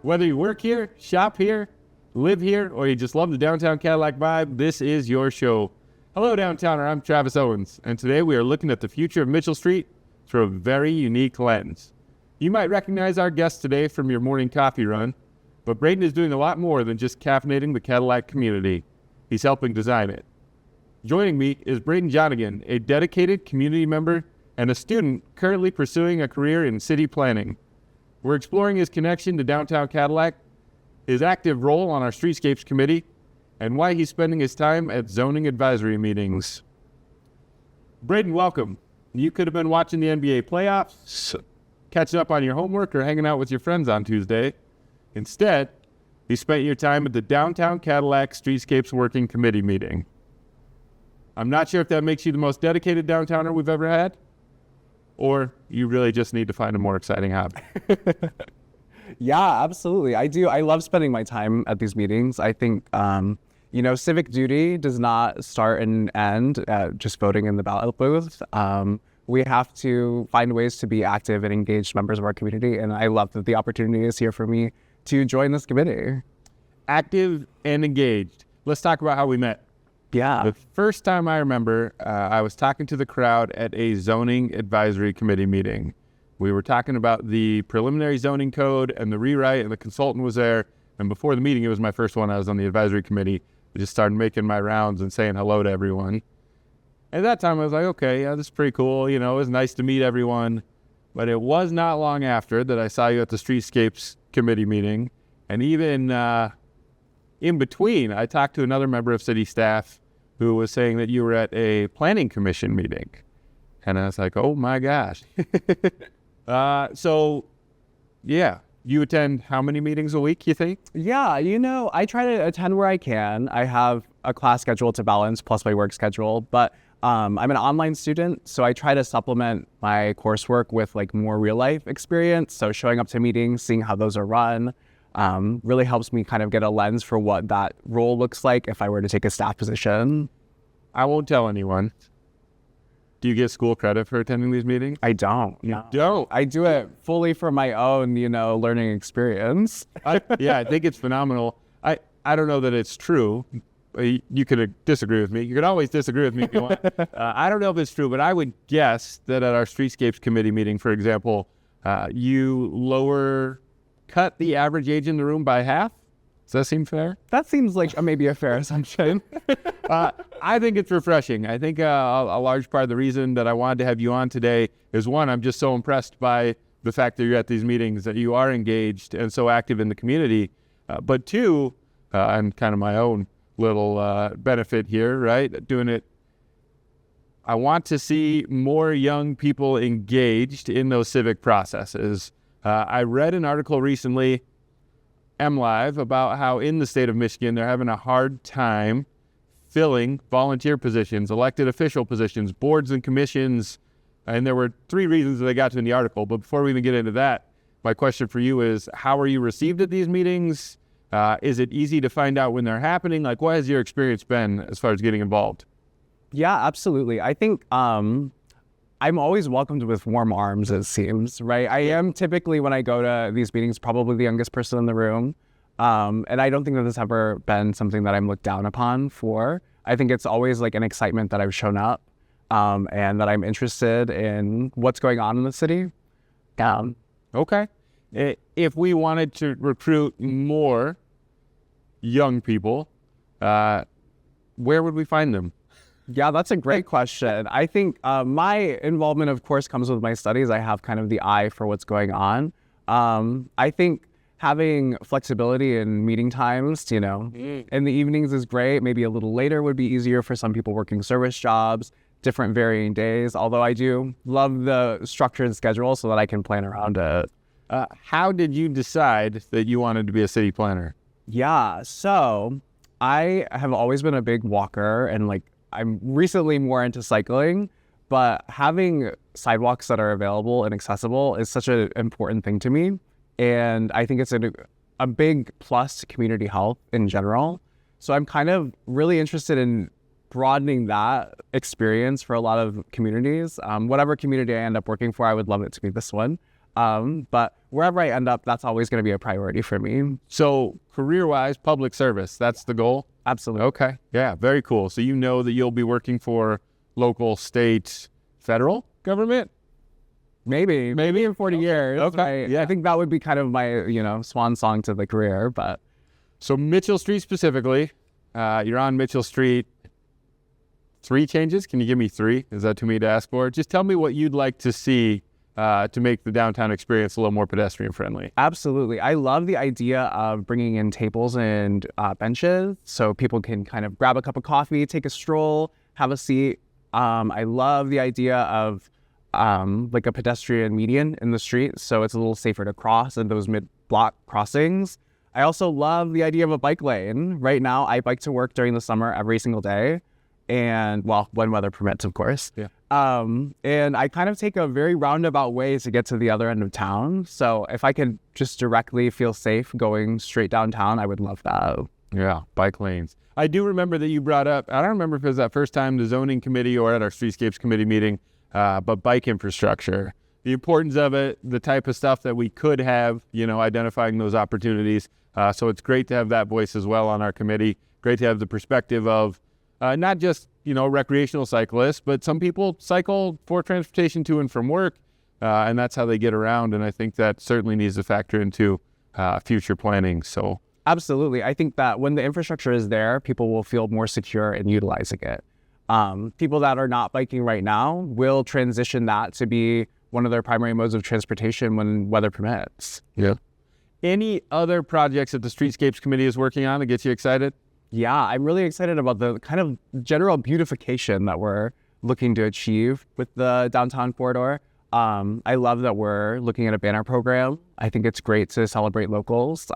Whether you work here, shop here, live here, or you just love the Downtown Cadillac vibe, this is your show. Hello, Downtowner. I'm Travis Owens, and today we are looking at the future of Mitchell Street through a very unique lens. You might recognize our guest today from your morning coffee run, but Braedan is doing a lot more than just caffeinating the Cadillac community. He's helping design it. Joining me is Braedan Johnigan, a dedicated community member and a student currently pursuing a career in city planning. We're exploring his connection to Downtown Cadillac, his active role on our Streetscapes Committee, and why he's spending his time at zoning advisory meetings. Braedan, welcome. You could have been watching the NBA playoffs, catching up on your homework, or hanging out with your friends on Tuesday. Instead, you spent your time at the Downtown Cadillac Streetscapes Working Committee meeting. I'm not sure if that makes you the most dedicated downtowner we've ever had, or you really just need to find a more exciting hobby. Yeah, absolutely. I do. I love spending my time at these meetings. I think, civic duty does not start and end just voting in the ballot booth. We have to find ways to be active and engaged members of our community, and I love that the opportunity is here for me to join this committee. Active and engaged. Let's talk about how we met. Yeah. The first time I remember, I was talking to the crowd at a zoning advisory committee meeting. We were talking about the preliminary zoning code and the rewrite, and the consultant was there. And before the meeting, it was my first one. I was on the advisory committee. I just started making my rounds and saying hello to everyone. At that time, I was like, okay, yeah, this is pretty cool. It was nice to meet everyone. But it was not long after that I saw you at the Streetscapes Committee meeting. And even in between, I talked to another member of city staff who was saying that you were at a planning commission meeting. And I was like, oh my gosh. You attend how many meetings a week, you think? Yeah, I try to attend where I can. I have a class schedule to balance plus my work schedule, but I'm an online student, so I try to supplement my coursework with more real life experience. So showing up to meetings, seeing how those are run, really helps me kind of get a lens for what that role looks like if I were to take a staff position. I won't tell anyone. Do you get school credit for attending these meetings? I don't. You don't? I do it fully for my own, learning experience. I think it's phenomenal. I don't know that it's true. You could disagree with me. You could always disagree with me if you want. I don't know if it's true, but I would guess that at our Streetscapes Committee meeting, for example, you cut the average age in the room by half. Does that seem fair? That seems like maybe a fair assumption. I think it's refreshing. I think a large part of the reason that I wanted to have you on today is, one, I'm just so impressed by the fact that you're at these meetings, that you are engaged and so active in the community. But two, and kind of my own little benefit here, right? Doing it. I want to see more young people engaged in those civic processes. I read an article recently, MLive, about how in the state of Michigan, they're having a hard time filling volunteer positions, elected official positions, boards and commissions. And there were 3 reasons that they got to in the article. But before we even get into that, my question for you is, how are you received at these meetings? Is it easy to find out when they're happening? What has your experience been as far as getting involved? Yeah, absolutely. I think I'm always welcomed with warm arms, it seems, right? I am typically, when I go to these meetings, probably the youngest person in the room. And I don't think that this ever been something that I'm looked down upon for. I think it's always an excitement that I've shown up and that I'm interested in what's going on in the city. Okay. If we wanted to recruit more young people, where would we find them? Yeah, that's a great question. I think my involvement, of course, comes with my studies. I have kind of the eye for what's going on. I think having flexibility in meeting times, in the evenings is great. Maybe a little later would be easier for some people working service jobs, different varying days. Although I do love the structured schedule so that I can plan around it. How did you decide that you wanted to be a city planner? Yeah, so I have always been a big walker, and I'm recently more into cycling, but having sidewalks that are available and accessible is such an important thing to me. And I think it's a big plus to community health in general. So I'm kind of really interested in broadening that experience for a lot of communities. Whatever community I end up working for, I would love it to be this one. But wherever I end up, that's always going to be a priority for me. So career-wise, public service, that's the goal? Absolutely. Okay. Yeah, very cool. So you know that you'll be working for local, state, federal government? Maybe in 40 years. Okay. Yeah. I think that would be kind of my, swan song to the career. But So Mitchell Street specifically, you're on Mitchell Street. 3 changes? Can you give me 3? Is that too many to ask for? Just tell me what you'd like to see to make the downtown experience a little more pedestrian friendly. absolutely. I love the idea of bringing in tables and benches so people can kind of grab a cup of coffee, take a stroll, have a seat. I love the idea of like a pedestrian median in the street, so it's a little safer to cross in those mid-block crossings. I also love the idea of a bike lane. Right now, I bike to work during the summer every single day, and when weather permits, of course. Yeah. And I kind of take a very roundabout way to get to the other end of town. So if I could just directly feel safe going straight downtown, I would love that. Yeah, bike lanes. I do remember that you brought up, I don't remember if it was that first time the zoning committee or at our streetscapes committee meeting, but bike infrastructure, the importance of it, the type of stuff that we could have, identifying those opportunities. So it's great to have that voice as well on our committee. Great to have the perspective of not just, recreational cyclists, but some people cycle for transportation to and from work, and that's how they get around. And I think that certainly needs to factor into future planning. So Absolutely. I think that when the infrastructure is there, people will feel more secure in utilizing it. People that are not biking right now will transition that to be one of their primary modes of transportation when weather permits. yeah. Any other projects that the Streetscapes Committee is working on that gets you excited? Yeah, I'm really excited about the kind of general beautification that we're looking to achieve with the downtown corridor. I love that we're looking at a banner program. I think it's great to celebrate locals.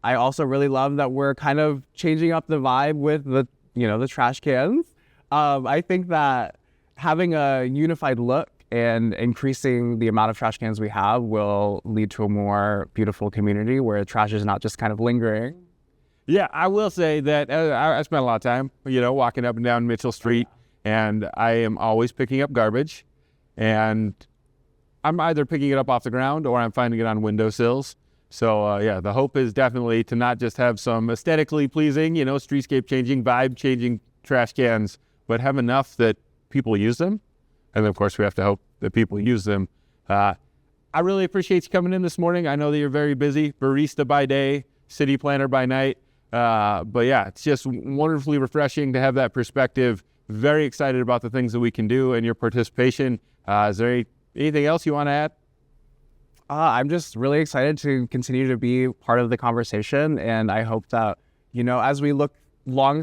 I also really love that we're kind of changing up the vibe with the trash cans. I think that having a unified look and increasing the amount of trash cans we have will lead to a more beautiful community where trash is not just kind of lingering. Yeah, I will say that I spent a lot of time, walking up and down Mitchell Street, and I am always picking up garbage, and I'm either picking it up off the ground or I'm finding it on windowsills. So, the hope is definitely to not just have some aesthetically pleasing, streetscape changing, vibe changing trash cans, but have enough that people use them. And of course, we have to hope that people use them. I really appreciate you coming in this morning. I know that you're very busy, barista by day, city planner by night. But yeah, it's just wonderfully refreshing to have that perspective. Very excited about the things that we can do and your participation. Is there anything else you want to add? I'm just really excited to continue to be part of the conversation. And I hope that, as we look long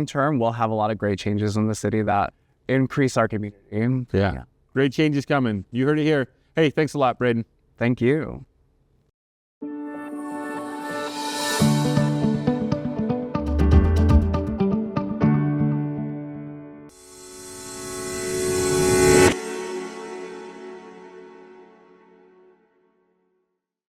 term, we'll have a lot of great changes in the city that increase our community. Yeah. Great changes coming. You heard it here. Hey, thanks a lot, Braedan. Thank you.